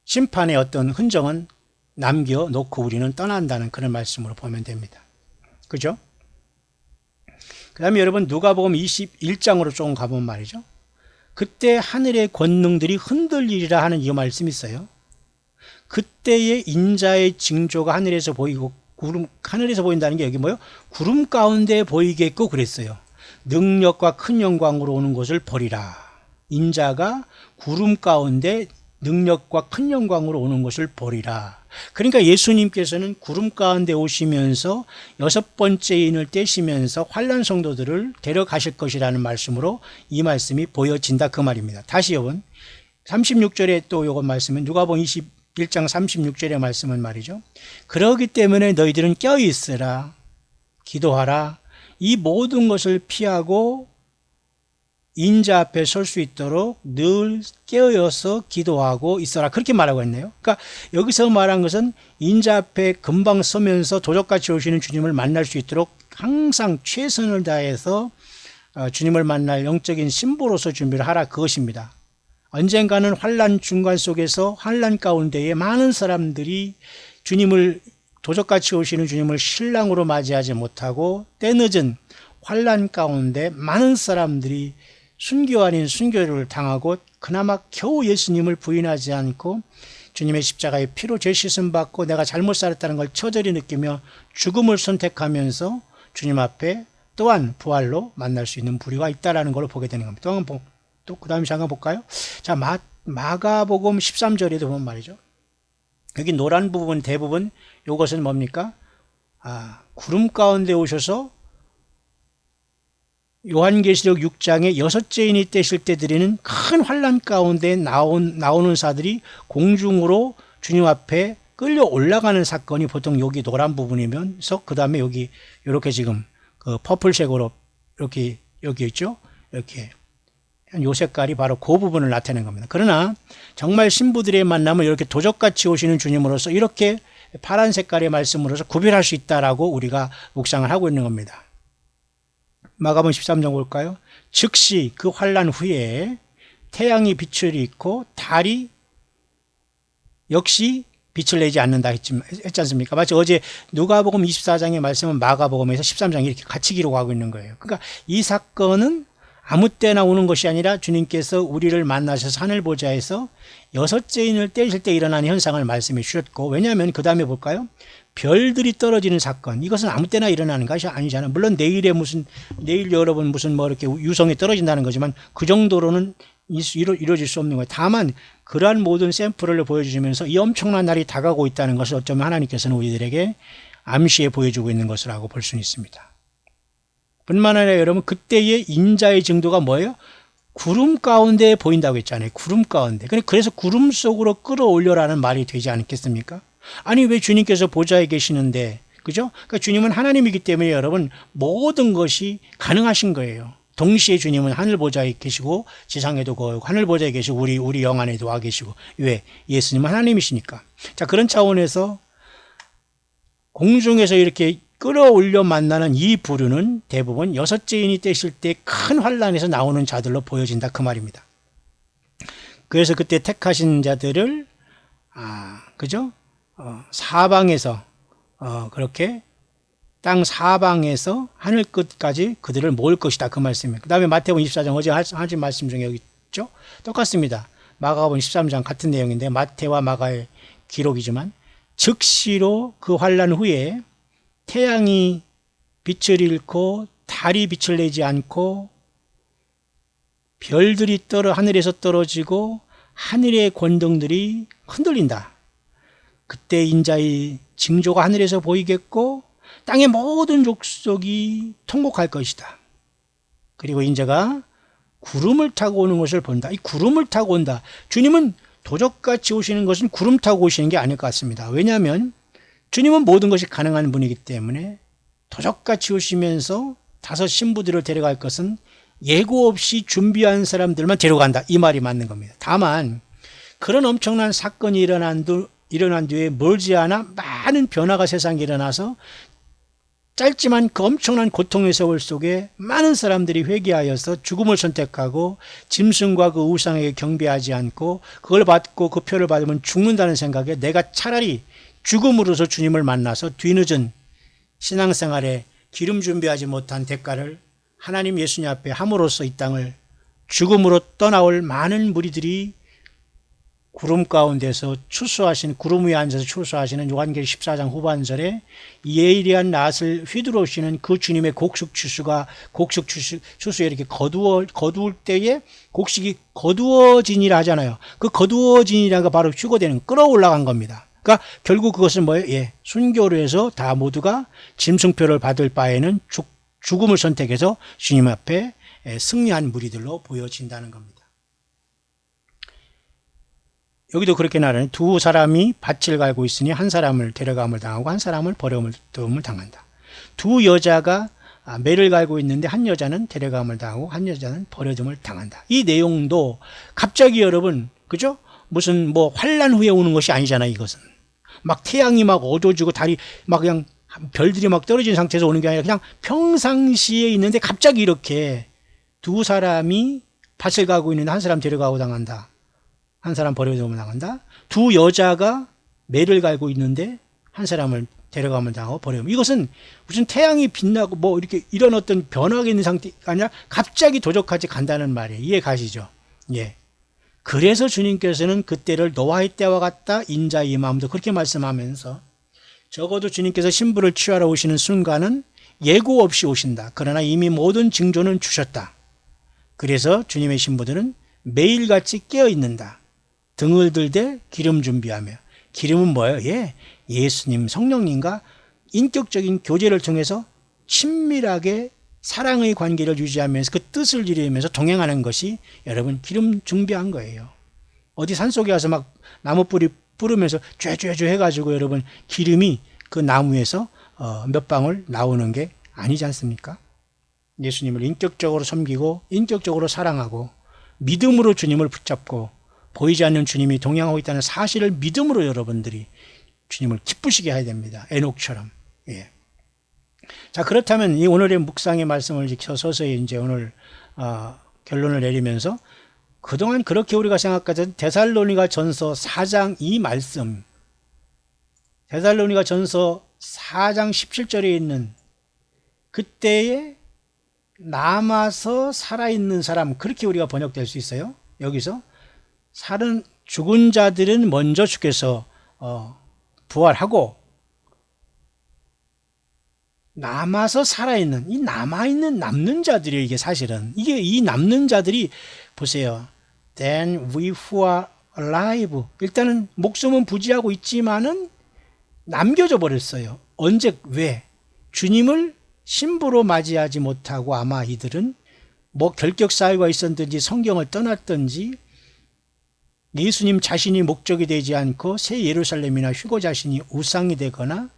심판의 어떤 흔적은 남겨놓고 우리는 떠난다는 그런 말씀으로 보면 됩니다. 그죠? 그 다음에 여러분 누가복음 21장으로 조금 가보면 말이죠. 그때 하늘의 권능들이 흔들리리라 하는 이 말씀이 있어요. 그때의 인자의 징조가 하늘에서 보이고, 하늘에서 보인다는 게 여기 뭐요? 구름 가운데 보이겠고 그랬어요. 능력과 큰 영광으로 오는 것을 보리라. 인자가 구름 가운데 능력과 큰 영광으로 오는 것을 보리라. 그러니까 예수님께서는 구름 가운데 오시면서 여섯 번째 인을 떼시면서 환난 성도들을 데려가실 것이라는 말씀으로 이 말씀이 보여진다, 그 말입니다. 다시 여러분 36절에 또 요거 말씀은 누가복음 21장 36절의 말씀은 말이죠. 그러기 때문에 너희들은 껴있으라, 기도하라, 이 모든 것을 피하고 인자 앞에 설 수 있도록 늘 깨어서 기도하고 있어라, 그렇게 말하고 있네요. 그러니까 여기서 말한 것은 인자 앞에 금방 서면서 도적같이 오시는 주님을 만날 수 있도록 항상 최선을 다해서 주님을 만날 영적인 신부로서 준비를 하라, 그것입니다. 언젠가는 환난 중간 속에서 환난 가운데에 많은 사람들이 주님을, 도적같이 오시는 주님을 신랑으로 맞이하지 못하고 때늦은 환난 가운데 많은 사람들이 순교 아닌 순교를 당하고 그나마 겨우 예수님을 부인하지 않고 주님의 십자가의 피로 죄 씻음 받고 내가 잘못 살았다는 걸 처절히 느끼며 죽음을 선택하면서 주님 앞에 또한 부활로 만날 수 있는 부류가 있다는 걸 보게 되는 겁니다. 또 그 다음에 잠깐 볼까요? 자, 마가복음 13절에도 보면 말이죠. 여기 노란 부분 대부분 이것은 뭡니까? 구름 가운데 오셔서 요한계시록 6장에 여섯째 인이 떼실 때 드리는 큰 환난 가운데 나오는 사들이 공중으로 주님 앞에 끌려 올라가는 사건이 보통 여기 노란 부분이면서 그 다음에 여기 이렇게 지금 그 퍼플색으로 이렇게 여기 있죠. 이렇게 요 색깔이 바로 그 부분을 나타내는 겁니다. 그러나 정말 신부들의 만남을 이렇게 도적같이 오시는 주님으로서 이렇게 파란 색깔의 말씀으로서 구별할 수 있다라고 우리가 묵상을 하고 있는 겁니다. 마가복음 13장 볼까요? 즉시 그 환난 후에 태양이 빛을 잃고 달이 역시 빛을 내지 않는다 했지 않습니까? 마치 어제 누가복음 24장의 말씀은 마가복음에서 13장 이렇게 같이 기록하고 있는 거예요. 그러니까 이 사건은 아무 때나 오는 것이 아니라 주님께서 우리를 만나셔서 하늘보좌에서 여섯째 인을 떼실 때 일어나는 현상을 말씀해 주셨고, 왜냐하면 그 다음에 볼까요? 별들이 떨어지는 사건, 이것은 아무 때나 일어나는 것이 아니잖아요. 물론 내일 여러분 무슨 뭐 이렇게 유성이 떨어진다는 거지만 그 정도로는 이루어질 수 없는 거예요. 다만 그러한 모든 샘플을 보여주시면서 이 엄청난 날이 다가오고 있다는 것을 어쩌면 하나님께서는 우리들에게 암시해 보여주고 있는 것이라고 볼 수는 있습니다. 뿐만 아니라 여러분, 그때의 인자의 증도가 뭐예요? 구름 가운데 보인다고 했잖아요. 구름 가운데. 그래서 구름 속으로 끌어올려라는 말이 되지 않겠습니까? 아니, 왜 주님께서 보좌에 계시는데, 그죠? 그러니까 주님은 하나님이기 때문에 여러분, 모든 것이 가능하신 거예요. 동시에 주님은 하늘 보좌에 계시고, 지상에도 거하고, 하늘 보좌에 계시고, 우리 영 안에도 와 계시고. 왜? 예수님은 하나님이시니까. 자, 그런 차원에서 공중에서 이렇게 끌어올려 만나는 이 부류는 대부분 여섯째 인이 떼실 때 큰 환란에서 나오는 자들로 보여진다, 그 말입니다. 그래서 그때 택하신 자들을 그죠? 사방에서 그렇게 땅 사방에서 하늘 끝까지 그들을 모을 것이다, 그 말씀입니다. 그 다음에 마태복음 24장 어제 하신 말씀 중에 여기 있죠? 똑같습니다. 마가복음 13장 같은 내용인데 마태와 마가의 기록이지만 즉시로 그 환란 후에 태양이 빛을 잃고 달이 빛을 내지 않고 별들이 하늘에서 떨어지고 하늘의 권등들이 흔들린다. 그때 인자의 징조가 하늘에서 보이겠고 땅의 모든 족속이 통곡할 것이다. 그리고 인자가 구름을 타고 오는 것을 본다. 이 구름을 타고 온다. 주님은 도적같이 오시는 것은 구름 타고 오시는 게 아닐 것 같습니다. 왜냐하면 주님은 모든 것이 가능한 분이기 때문에 도적같이 오시면서 5 신부들을 데려갈 것은 예고 없이 준비한 사람들만 데려간다, 이 말이 맞는 겁니다. 다만 그런 엄청난 사건이 일어난 뒤에 멀지 않아 많은 변화가 세상에 일어나서 짧지만 그 엄청난 고통의 세월 속에 많은 사람들이 회개하여서 죽음을 선택하고 짐승과 그 우상에게 경배하지 않고 그걸 받고 그 표를 받으면 죽는다는 생각에 내가 차라리 죽음으로서 주님을 만나서 뒤늦은 신앙생활에 기름 준비하지 못한 대가를 하나님 예수님 앞에 함으로써 이 땅을 죽음으로 떠나올 많은 무리들이 구름 가운데서 추수하시는, 구름 위에 앉아서 추수하시는 요한계시록 14장 후반절에 예리한 낫을 휘두르시는 그 주님의 곡식 추수에 이렇게 거두을 때에 곡식이 거두어지니라 하잖아요. 그 거두어지니라가 바로 휴거되는, 끌어올라간 겁니다. 그러니까 결국 그것은 뭐예요? 순교로 해서 다 모두가 짐승표를 받을 바에는 죽음을 선택해서 주님 앞에 승리한 무리들로 보여진다는 겁니다. 여기도 그렇게 나라는 2 사람이 밭을 갈고 있으니 한 사람을 데려감을 당하고 한 사람을 버림을 당한다. 2 여자가 매를 갈고 있는데 한 여자는 데려감을 당하고 한 여자는 버려짐을 당한다. 이 내용도 갑자기 여러분, 그죠? 무슨 환란 후에 오는 것이 아니잖아요. 이것은 막 태양이 막 어두워지고 달이 막 그냥 별들이 막 떨어진 상태에서 오는 게 아니라 그냥 평상시에 있는데 갑자기 이렇게 2 사람이 밭을 가고 있는데 한 사람 데려가고 당한다. 한 사람 버려두면 당한다. 2 여자가 매를 갈고 있는데 한 사람을 데려가면 당하고 버려두면. 이것은 무슨 태양이 빛나고 이렇게 이런 어떤 변화가 있는 상태가 아니라 갑자기 도적같이 간다는 말이에요. 이해 가시죠? 예. 그래서 주님께서는 그때를 노아의 때와 같다, 인자의 임함도 그렇게 말씀하면서 적어도 주님께서 신부를 취하러 오시는 순간은 예고 없이 오신다. 그러나 이미 모든 징조는 주셨다. 그래서 주님의 신부들은 매일같이 깨어있는다. 등을 들되 기름 준비하며. 기름은 뭐예요? 예수님, 성령님과 인격적인 교제를 통해서 친밀하게 사랑의 관계를 유지하면서 그 뜻을 이루면서 동행하는 것이 여러분 기름 준비한 거예요. 어디 산속에 가서 막 나무 뿌리 뿌르면서 쬐쬐쬐 해가지고 여러분 기름이 그 나무에서 몇 방울 나오는 게 아니지 않습니까? 예수님을 인격적으로 섬기고 인격적으로 사랑하고 믿음으로 주님을 붙잡고 보이지 않는 주님이 동행하고 있다는 사실을 믿음으로 여러분들이 주님을 기쁘시게 해야 됩니다. 에녹처럼. 예. 자, 그렇다면 이 오늘의 묵상의 말씀을 서서히 이제 오늘 결론을 내리면서 그동안 그렇게 우리가 생각하던 데살로니가 전서 4장 이 말씀, 데살로니가 전서 4장 17절에 있는 그때에 남아서 살아있는 사람, 그렇게 우리가 번역될 수 있어요. 여기서 죽은 자들은 먼저 주께서 부활하고 남아서 살아있는, 이 남는 자들이 이게 사실은 이 남는 자들이 보세요. Then we who are alive, 일단은 목숨은 부지하고 있지만은 남겨져 버렸어요. 언제? 왜? 주님을 신부로 맞이하지 못하고 아마 이들은 뭐 결격 사유가 있었든지 성경을 떠났든지 예수님 자신이 목적이 되지 않고 새 예루살렘이나 휴거 자신이 우상이 되거나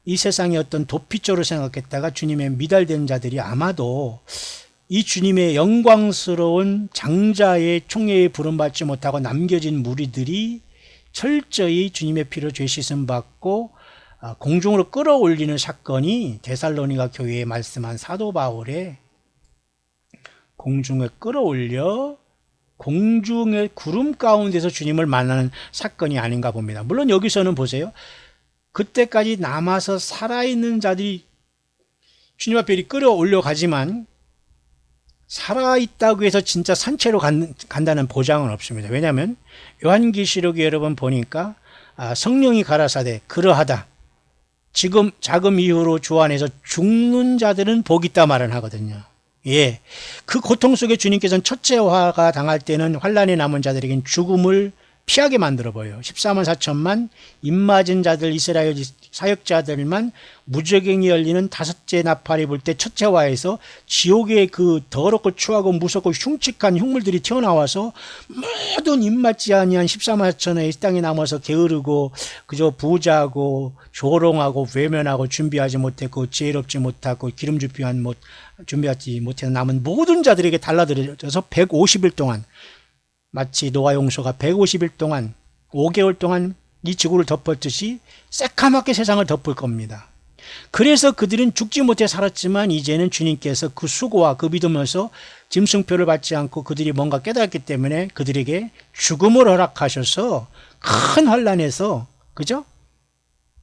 이 세상의 어떤 도피처로 생각했다가 주님의 미달된 자들이 아마도 이 주님의 영광스러운 장자의 총회에 부름받지 못하고 남겨진 무리들이 철저히 주님의 피로 죄 씻음 받고 공중으로 끌어올리는 사건이 데살로니가 교회에 말씀한 사도 바울의 공중에 끌어올려 공중의 구름 가운데서 주님을 만나는 사건이 아닌가 봅니다. 물론 여기서는 보세요. 그때까지 남아서 살아있는 자들이 주님 앞에 끌어올려 가지만 살아있다고 해서 진짜 산채로 간다는 보장은 없습니다. 왜냐하면 요한계시록에 여러분 보니까 성령이 가라사대 그러하다. 지금 자금 이후로 주 안에서 죽는 자들은 복 있다 말은 하거든요. 예, 그 고통 속에 주님께서는 첫째화가 당할 때는 환란에 남은 자들에겐 죽음을 피하게 만들어 보여요. 14만 4천만 입맞은 자들 이스라엘 사역자들만 무저갱이 열리는 다섯째 나팔이 불 때 첫째화에서 지옥의 그 더럽고 추하고 무섭고 흉측한 흉물들이 튀어나와서 모든 입맞지 아니한 14만 4천의 이 땅에 남아서 게으르고 그저 부자고 조롱하고 외면하고 준비하지 못했고 지혜롭지 못하고 기름 준비하지 못해서 남은 모든 자들에게 달라들어져서 150일 동안 마치 노아 용서가 150일 동안 5개월 동안 이 지구를 덮었듯이 새카맣게 세상을 덮을 겁니다. 그래서 그들은 죽지 못해 살았지만 이제는 주님께서 그 수고와 그 믿음에서 짐승표를 받지 않고 그들이 뭔가 깨달았기 때문에 그들에게 죽음을 허락하셔서 큰 환란에서 그죠?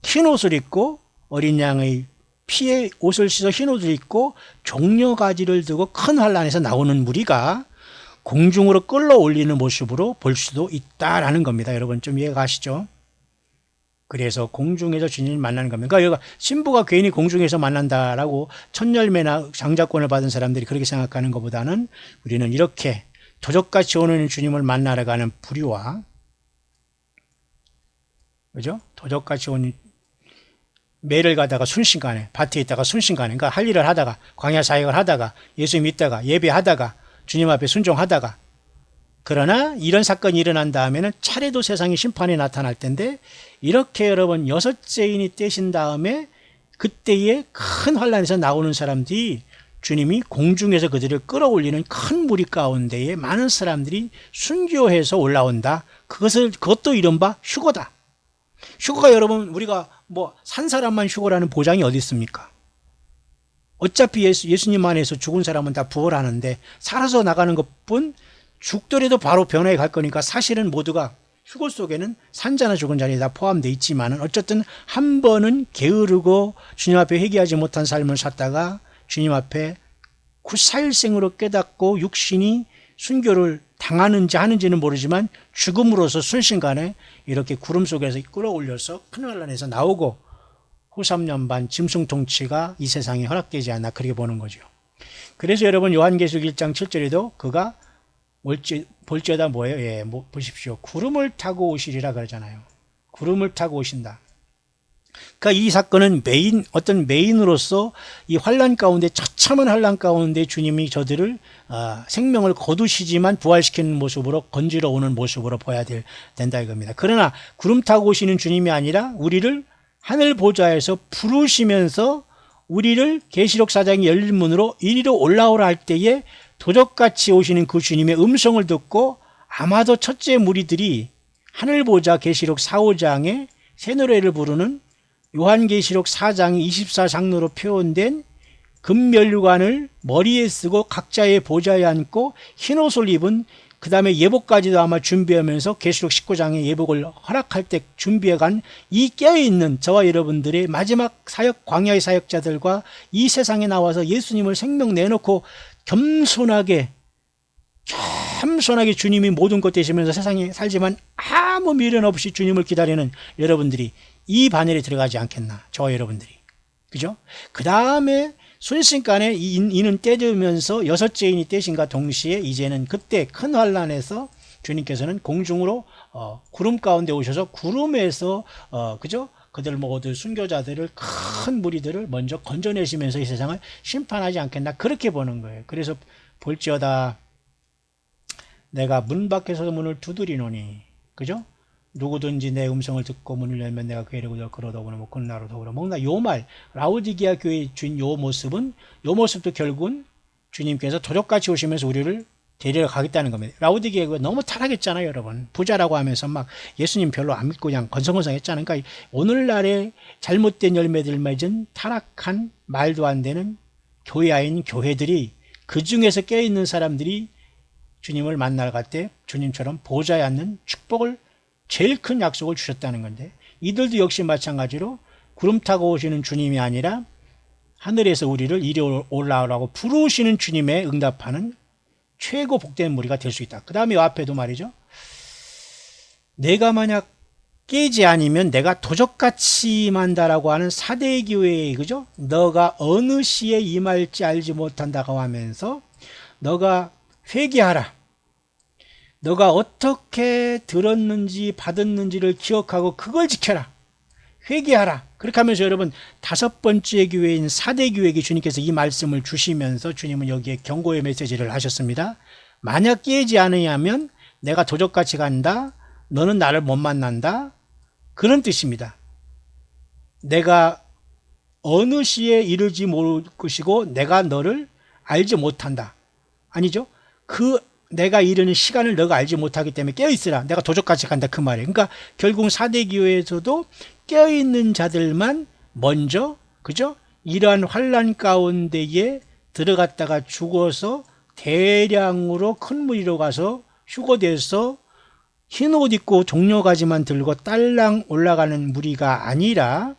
흰 옷을 입고 어린 양의 피에 옷을 씻어 흰 옷을 입고 종려가지를 두고 큰 환란에서 나오는 무리가 공중으로 끌어올리는 모습으로 볼 수도 있다라는 겁니다. 여러분 좀 이해가 가시죠? 그래서 공중에서 주님을 만나는 겁니다. 그러니까 신부가 괜히 공중에서 만난다라고 첫 열매나 장자권을 받은 사람들이 그렇게 생각하는 것보다는 우리는 이렇게 도적같이 오는 주님을 만나러 가는 부류와 그죠? 도적같이 오는 매를 가다가 순식간에 밭에 있다가 순식간에 그러니까 할 일을 하다가 광야 사역을 하다가 예수 믿다가 예배하다가 주님 앞에 순종하다가 그러나 이런 사건이 일어난 다음에는 차례도 세상의 심판이 나타날 텐데 이렇게 여러분 여섯째인이 떼신 다음에 그때의 큰 환란에서 나오는 사람들이 주님이 공중에서 그들을 끌어올리는 큰 무리 가운데에 많은 사람들이 순교해서 올라온다. 그것도 이른바 휴거다. 휴거가 여러분 우리가 뭐 산 사람만 휴거라는 보장이 어디 있습니까? 어차피 예수님 안에서 죽은 사람은 다 부활하는데 살아서 나가는 것뿐 죽더라도 바로 변화해 갈 거니까 사실은 모두가 휴거 속에는 산자나 죽은 자리 다 포함되어 있지만 어쨌든 한 번은 게으르고 주님 앞에 회개하지 못한 삶을 살다가 주님 앞에 구사일생으로 깨닫고 육신이 순교를 당하는지 하는지는 모르지만 죽음으로써 순식간에 이렇게 구름 속에서 끌어올려서 큰 환란에서 나오고 후 3년 반 짐승 통치가 이 세상에 허락되지 않나 그렇게 보는 거죠. 그래서 여러분 요한계시록 1장 7절에도 그가 볼지어다 뭐예요? 예, 보십시오. 구름을 타고 오시리라 그러잖아요. 구름을 타고 오신다. 그러니까 이 사건은 어떤 메인으로서 이 환란 가운데 처참한 환란 가운데 주님이 저들을 생명을 거두시지만 부활시키는 모습으로 건지러 오는 모습으로 봐야 된다 이겁니다. 그러나 구름 타고 오시는 주님이 아니라 우리를 하늘 보좌에서 부르시면서 우리를 계시록 4장의 열린 문으로 이리로 올라오라 할 때에 도적같이 오시는 그 주님의 음성을 듣고 아마도 첫째 무리들이 하늘 보좌 계시록 4, 5장에 새 노래를 부르는 요한계시록 4장이 24장로로 표현된 금면류관을 머리에 쓰고 각자의 보좌에 앉고 흰옷을 입은 그 다음에 예복까지도 아마 준비하면서 계시록 19장의 예복을 허락할 때 준비해간 이 깨어있는 저와 여러분들의 마지막 사역 광야의 사역자들과 이 세상에 나와서 예수님을 생명 내놓고 겸손하게 주님이 모든 것 되시면서 세상에 살지만 아무 미련 없이 주님을 기다리는 여러분들이 이 바늘에 들어가지 않겠나 저와 여러분들이 그죠? 그 다음에 순식간에 이는 떼지면서 여섯째인이 떼신과 동시에 이제는 그때 큰 환란에서 주님께서는 공중으로 구름 가운데 오셔서 구름에서 그죠? 그들 모두 순교자들을 큰 무리들을 먼저 건져내시면서 이 세상을 심판하지 않겠나 그렇게 보는 거예요. 그래서 볼지어다 내가 문 밖에서 문을 두드리노니, 그죠? 누구든지 내 음성을 듣고 문을 열면 내가 그에게 걸어오거나 뭐 그런 나로 더불어 먹나. 요 말, 라오디게아 교회의 주인 요 모습은, 요 모습도 결국은 주님께서 도적같이 오시면서 우리를 데리러 가겠다는 겁니다. 라오디게아 교회 너무 타락했잖아요, 여러분. 부자라고 하면서 막 예수님 별로 안 믿고 그냥 건성건성했잖아요. 그러니까 오늘날의 잘못된 열매들 맺은 타락한 말도 안 되는 교회아인 교회들이, 그 중에서 깨어있는 사람들이 주님을 만나러 갈 때 주님처럼 보좌에 앉는 축복을, 제일 큰 약속을 주셨다는 건데, 이들도 역시 마찬가지로 구름 타고 오시는 주님이 아니라 하늘에서 우리를 이리 올라오라고 부르시는 주님에 응답하는 최고 복된 무리가 될 수 있다. 그 다음에 앞에도 말이죠. 내가 만약 깨지 아니면 내가 도적같이 임한다라고 하는 사대교회에, 그죠? 너가 어느 시에 임할지 알지 못한다고 하면서 너가 회개하라. 너가 어떻게 들었는지 받았는지를 기억하고 그걸 지켜라. 회개하라. 그렇게 하면서 여러분, 다섯 번째 교회인 사대교회에게 주님께서 이 말씀을 주시면서 주님은 여기에 경고의 메시지를 하셨습니다. 만약 깨지 않으면 내가 도적같이 간다. 너는 나를 못 만난다. 그런 뜻입니다. 내가 어느 시에 이르지 모를 것이고 내가 너를 알지 못한다. 아니죠? 내가 이르는 시간을 너가 알지 못하기 때문에 깨어있으라. 내가 도적같이 간다, 그 말이에요. 그러니까 결국 사대교회에서도 깨어있는 자들만 먼저, 그죠? 이러한 환난 가운데에 들어갔다가 죽어서 대량으로 큰 무리로 가서 휴거돼서 흰 옷 입고 종려가지만 들고 딸랑 올라가는 무리가 아니라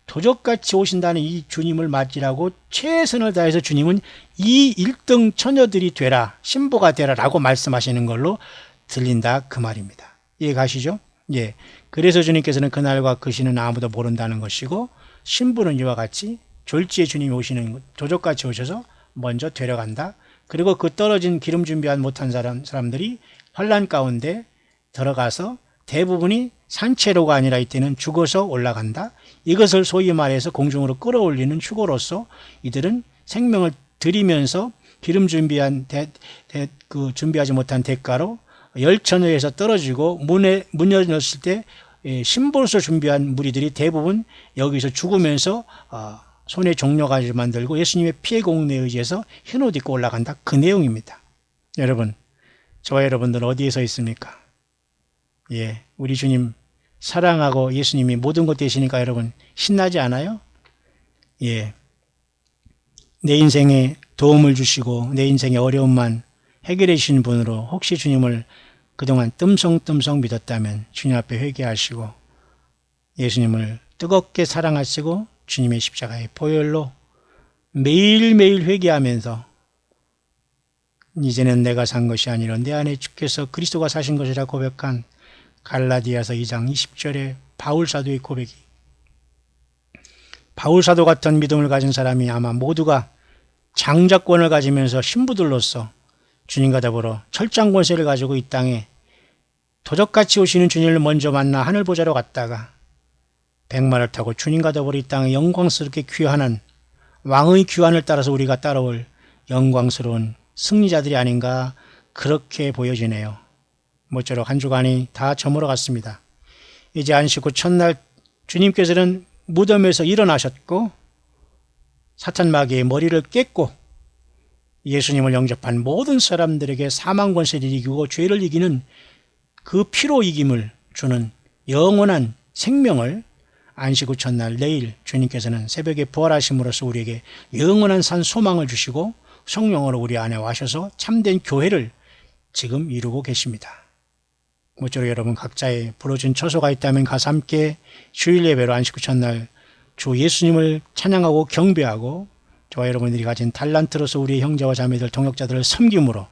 도적같이 오신다는 이 주님을 맞으라고 최선을 다해서 주님은 이 1등 처녀들이 되라, 신부가 되라 라고 말씀하시는 걸로 들린다, 그 말입니다. 이해 가시죠? 예. 그래서 주님께서는 그날과 그 시는 아무도 모른다는 것이고, 신부는 이와 같이 졸지에 주님이 오시는, 도적같이 오셔서 먼저 데려간다. 그리고 그 떨어진 기름 준비한 못한 사람들이 환난 가운데 들어가서 대부분이 산채로가 아니라 이때는 죽어서 올라간다. 이것을 소위 말해서 공중으로 끌어올리는 휴거로서 이들은 생명을 드리면서 기름 준비한 준비하지 못한 대가로 열천에서 떨어지고 문 열렸을 때 신보로서 준비한 무리들이 대부분 여기서 죽으면서 손에 종려가지만 들고 예수님의 피의 공로에 의지해서 흰옷 입고 올라간다. 그 내용입니다. 여러분, 저와 여러분들은 어디에 서 있습니까? 예, 우리 주님 사랑하고 예수님이 모든 것 되시니까 여러분 신나지 않아요? 예, 내 인생에 도움을 주시고 내 인생의 어려움만 해결해 주시는 분으로 혹시 주님을 그동안 뜸성뜸성 믿었다면 주님 앞에 회개하시고 예수님을 뜨겁게 사랑하시고 주님의 십자가의 보혈로 매일매일 회개하면서 이제는 내가 산 것이 아니라 내 안에 주께서 그리스도가 사신 것이라 고백한 갈라디아서 2장 20절에 바울사도의 고백이, 바울사도 같은 믿음을 가진 사람이 아마 모두가 장자권을 가지면서 신부들로서 주님과 더불어 철장 권세를 가지고 이 땅에 도적같이 오시는 주님을 먼저 만나 하늘보좌로 갔다가 백마를 타고 주님과 더불어 이 땅에 영광스럽게 귀환한 왕의 귀환을 따라서 우리가 따라올 영광스러운 승리자들이 아닌가, 그렇게 보여지네요. 모쪼록 한 주간이 다 저물어 갔습니다. 이제 안식 후 첫날 주님께서는 무덤에서 일어나셨고 사탄 마귀의 머리를 깼고 예수님을 영접한 모든 사람들에게 사망 권세를 이기고 죄를 이기는 그 피로 이김을 주는 영원한 생명을 안식 후 첫날 내일 주님께서는 새벽에 부활하심으로써 우리에게 영원한 산 소망을 주시고 성령으로 우리 안에 와셔서 참된 교회를 지금 이루고 계십니다. 모쪼록 여러분 각자의 부러진 처소가 있다면 가서 함께 주일 예배로 안식 후 첫날 주 예수님을 찬양하고 경배하고 저와 여러분들이 가진 달란트로서 우리의 형제와 자매들 동역자들을 섬김으로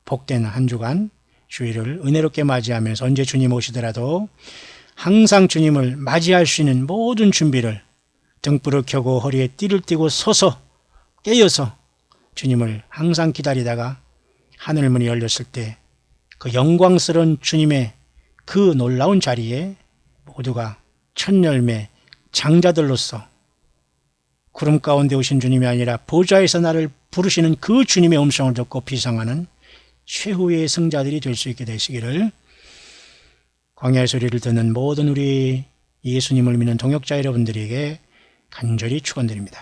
복된 한 주간 주일을 은혜롭게 맞이하면서 언제 주님 오시더라도 항상 주님을 맞이할 수 있는 모든 준비를 등불을 켜고 허리에 띠를 띠고 서서 깨어서 주님을 항상 기다리다가 하늘문이 열렸을 때 그 영광스러운 주님의 그 놀라운 자리에 모두가 첫 열매 장자들로서 구름 가운데 오신 주님이 아니라 보좌에서 나를 부르시는 그 주님의 음성을 듣고 비상하는 최후의 승자들이 될 수 있게 되시기를 광야의 소리를 듣는 모든 우리 예수님을 믿는 동역자 여러분들에게 간절히 축원드립니다.